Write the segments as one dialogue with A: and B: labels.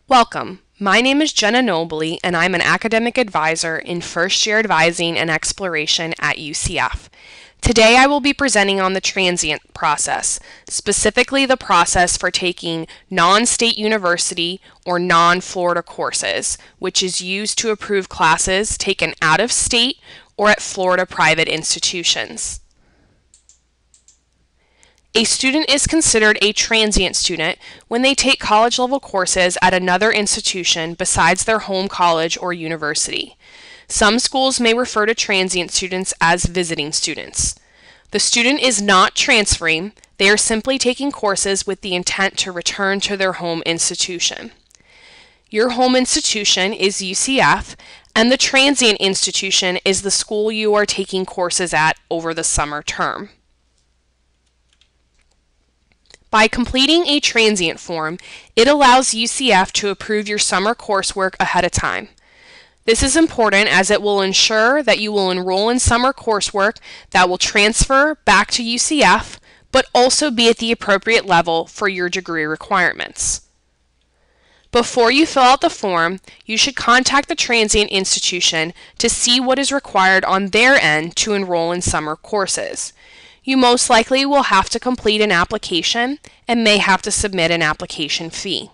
A: Welcome. My name is Jenna Nobley, and I'm an academic advisor in first year advising and exploration at UCF. Today I will be presenting on the transient process, specifically the process for taking non-state university or non-Florida courses, which is used to approve classes taken out of state or at Florida private institutions. A student is considered a transient student when they take college-level courses at another institution besides their home college or university. Some schools may refer to transient students as visiting students. The student is not transferring, they are simply taking courses with the intent to return to their home institution. Your home institution is UCF, and the transient institution is the school you are taking courses at over the summer term. By completing a transient form, it allows UCF to approve your summer coursework ahead of time. This is important as it will ensure that you will enroll in summer coursework that will transfer back to UCF, but also be at the appropriate level for your degree requirements. Before you fill out the form, you should contact the transient institution to see what is required on their end to enroll in summer courses. You most likely will have to complete an application and may have to submit an application fee.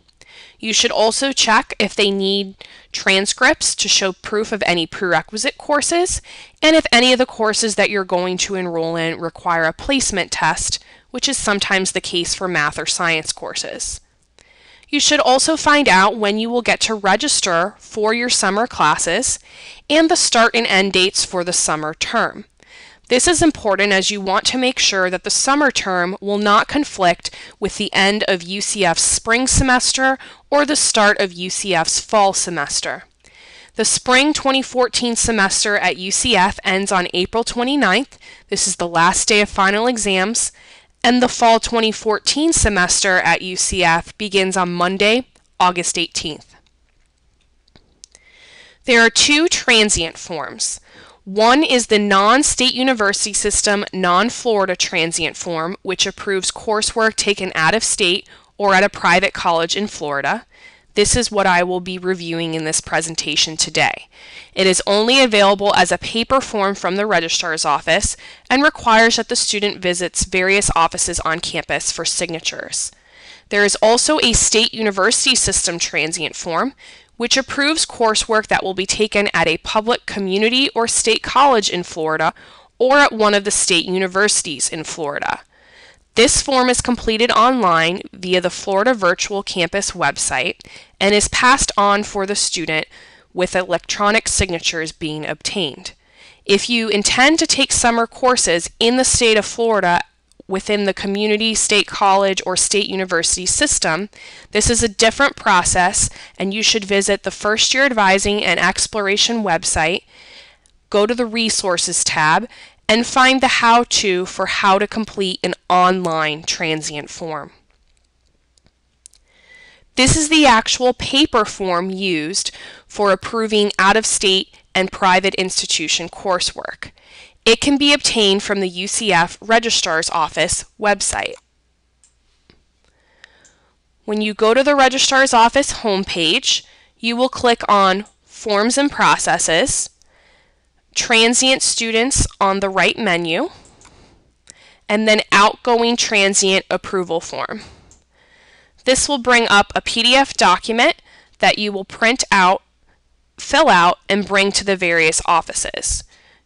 A: You should also check if they need transcripts to show proof of any prerequisite courses, and if any of the courses that you're going to enroll in require a placement test, which is sometimes the case for math or science courses. You should also find out when you will get to register for your summer classes and the start and end dates for the summer term. This is important as you want to make sure that the summer term will not conflict with the end of UCF's spring semester or the start of UCF's fall semester. The spring 2014 semester at UCF ends on April 29th. This is the last day of final exams, and the fall 2014 semester at UCF begins on Monday, August 18th. There are two transient forms. One is the non-state university system non-Florida transient form, which approves coursework taken out of state or at a private college in Florida. This is what I will be reviewing in this presentation today. It is only available as a paper form from the registrar's office and requires that the student visits various offices on campus for signatures. There is also a state university system transient form, which approves coursework that will be taken at a public community or state college in Florida or at one of the state universities in Florida. This form is completed online via the Florida Virtual Campus website and is passed on for the student with electronic signatures being obtained. If you intend to take summer courses in the state of Florida within the community, state college, or state university system, this is a different process, and you should visit the First Year Advising and Exploration website, go to the Resources tab, and find the how-to for how to complete an online transient form. This is the actual paper form used for approving out-of-state and private institution coursework. It can be obtained from the UCF Registrar's Office website. When you go to the Registrar's Office homepage, you will click on Forms and Processes, Transient Students on the right menu, and then Outgoing Transient Approval Form. This will bring up a PDF document that you will print out, fill out, and bring to the various offices.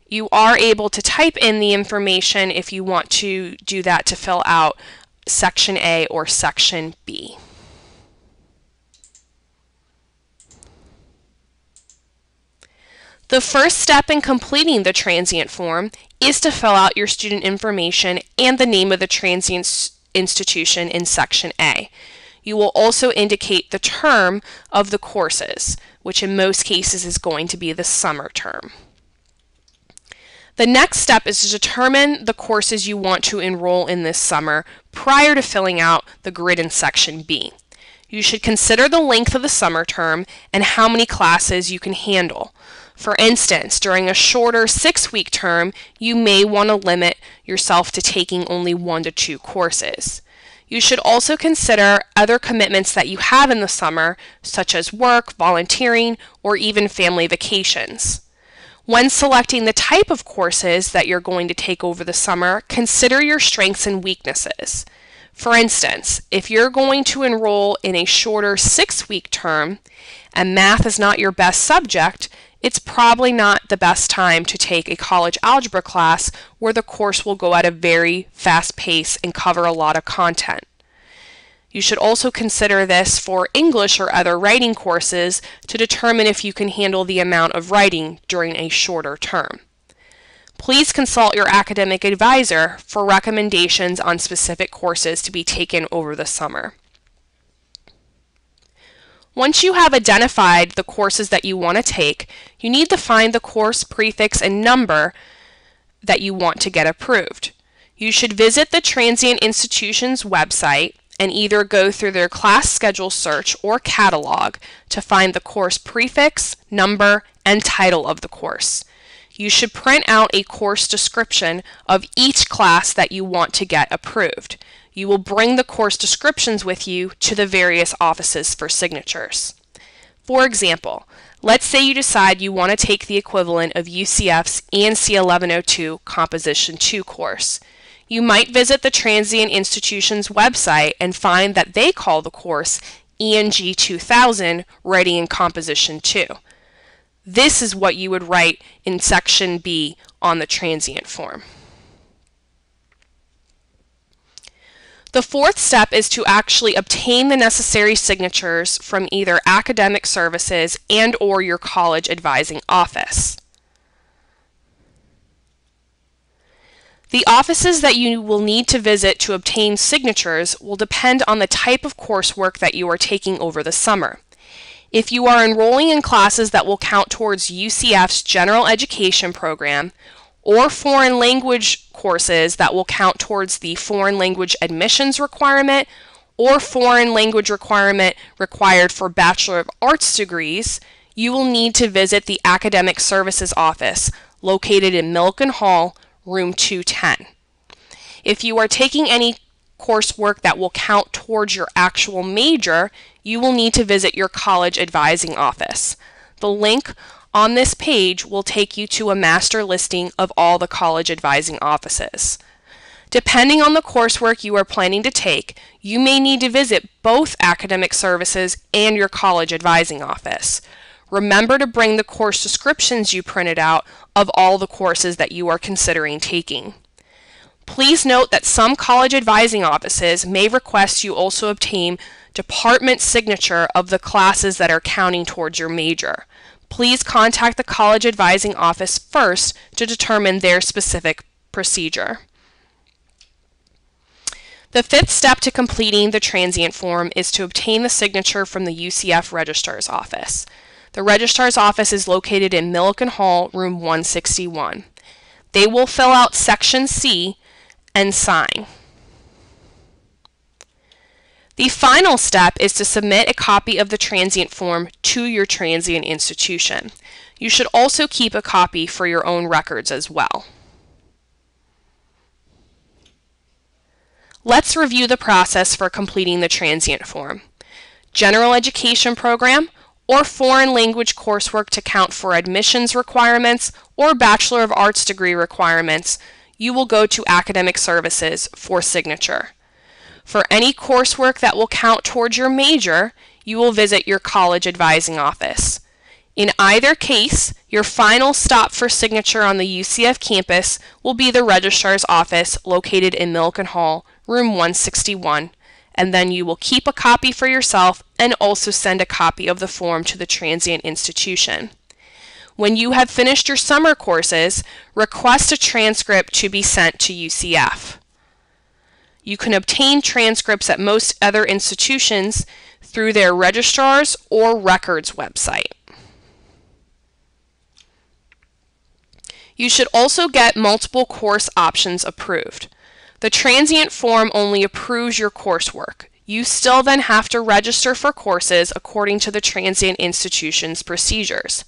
A: You are able to type in the information if you want to do that to fill out Section A or Section B. The first step in completing the transient form is to fill out your student information and the name of the transient institution in Section A. You will also indicate the term of the courses, which in most cases is going to be the summer term. The next step is to determine the courses you want to enroll in this summer prior to filling out the grid in Section B. You should consider the length of the summer term and how many classes you can handle. For instance, during a shorter 6-week term, you may want to limit yourself to taking only 1 to 2 courses. You should also consider other commitments that you have in the summer, such as work, volunteering, or even family vacations. When selecting the type of courses that you're going to take over the summer, consider your strengths and weaknesses. For instance, if you're going to enroll in a shorter 6-week term and math is not your best subject, it's probably not the best time to take a college algebra class where the course will go at a very fast pace and cover a lot of content. You should also consider this for English or other writing courses to determine if you can handle the amount of writing during a shorter term. Please consult your academic advisor for recommendations on specific courses to be taken over the summer. Once you have identified the courses that you want to take, you need to find the course prefix and number that you want to get approved. You should visit the Transient Institution's website and either go through their class schedule search or catalog to find the course prefix, number, and title of the course. You should print out a course description of each class that you want to get approved. You will bring the course descriptions with you to the various offices for signatures. For example, let's say you decide you want to take the equivalent of UCF's ANC 1102 Composition 2 course. You might visit the Transient Institution's website and find that they call the course ENG 2000 Writing Composition 2. This is what you would write in Section B on the transient form. The fourth step is to actually obtain the necessary signatures from either academic services and/or your college advising office. The offices that you will need to visit to obtain signatures will depend on the type of coursework that you are taking over the summer. If you are enrolling in classes that will count towards UCF's general education program, or foreign language courses that will count towards the foreign language admissions requirement, or foreign language requirement required for Bachelor of Arts degrees, you will need to visit the Academic Services Office located in Milliken Hall, room 210. If you are taking any coursework that will count towards your actual major, you will need to visit your college advising office. The link on this page will take you to a master listing of all the college advising offices. Depending on the coursework you are planning to take, you may need to visit both academic services and your college advising office. Remember to bring the course descriptions you printed out of all the courses that you are considering taking. Please note that some college advising offices may request you also obtain department signature of the classes that are counting towards your major. Please contact the college advising office first to determine their specific procedure. The fifth step to completing the transient form is to obtain the signature from the UCF Registrar's Office. The Registrar's Office is located in Milliken Hall, room 161. They will fill out Section C and sign. The final step is to submit a copy of the transient form to your transient institution. You should also keep a copy for your own records as well. Let's review the process for completing the transient form. General education program or foreign language coursework to count for admissions requirements or Bachelor of Arts degree requirements, you will go to academic services for signature. For any coursework that will count towards your major, you will visit your college advising office. In either case, your final stop for signature on the UCF campus will be the Registrar's Office located in Milliken Hall, room 161, and then you will keep a copy for yourself and also send a copy of the form to the transient institution. When you have finished your summer courses, request a transcript to be sent to UCF. You can obtain transcripts at most other institutions through their registrars or records website. You should also get multiple course options approved. The transient form only approves your coursework. You still then have to register for courses according to the transient institution's procedures.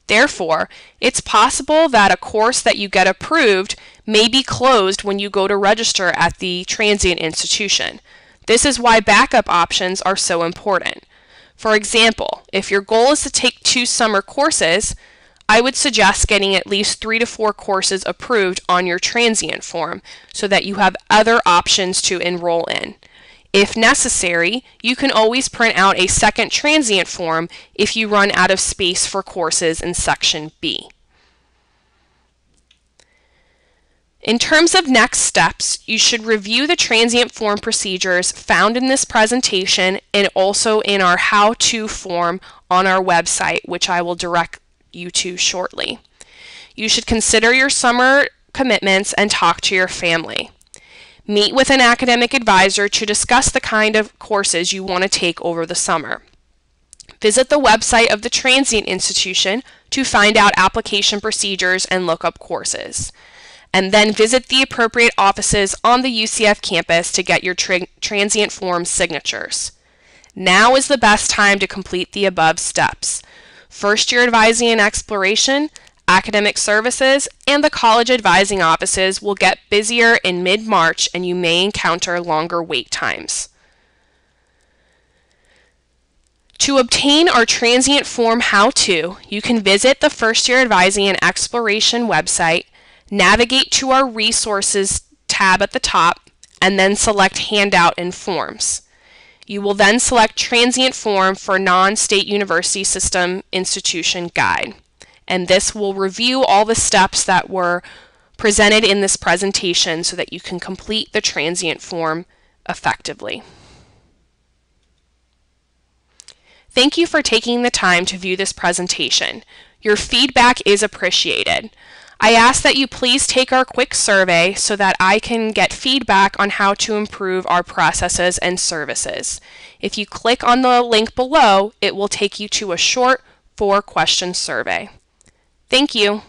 A: Therefore, it's possible that a course that you get approved may be closed when you go to register at the transient institution. This is why backup options are so important. For example, if your goal is to take 2 summer courses, I would suggest getting at least 3 to 4 courses approved on your transient form so that you have other options to enroll in. If necessary, you can always print out a second transient form if you run out of space for courses in Section B. In terms of next steps, you should review the transient form procedures found in this presentation and also in our how-to form on our website, which I will direct you to shortly. You should consider your summer commitments and talk to your family. Meet with an academic advisor to discuss the kind of courses you want to take over the summer. Visit the website of the Transient Institution to find out application procedures and look up courses. And then visit the appropriate offices on the UCF campus to get your transient form signatures. Now is the best time to complete the above steps. First year advising and exploration, academic services, and the college advising offices will get busier in mid-March and you may encounter longer wait times. To obtain our transient form how-to, you can visit the First Year Advising and Exploration website, navigate to our Resources tab at the top, and then select Handout and Forms. You will then select Transient Form for Non-State University System Institution Guide. And this will review all the steps that were presented in this presentation so that you can complete the transient form effectively. Thank you for taking the time to view this presentation. Your feedback is appreciated. I ask that you please take our quick survey so that I can get feedback on how to improve our processes and services. If you click on the link below, it will take you to a short 4-question survey. Thank you.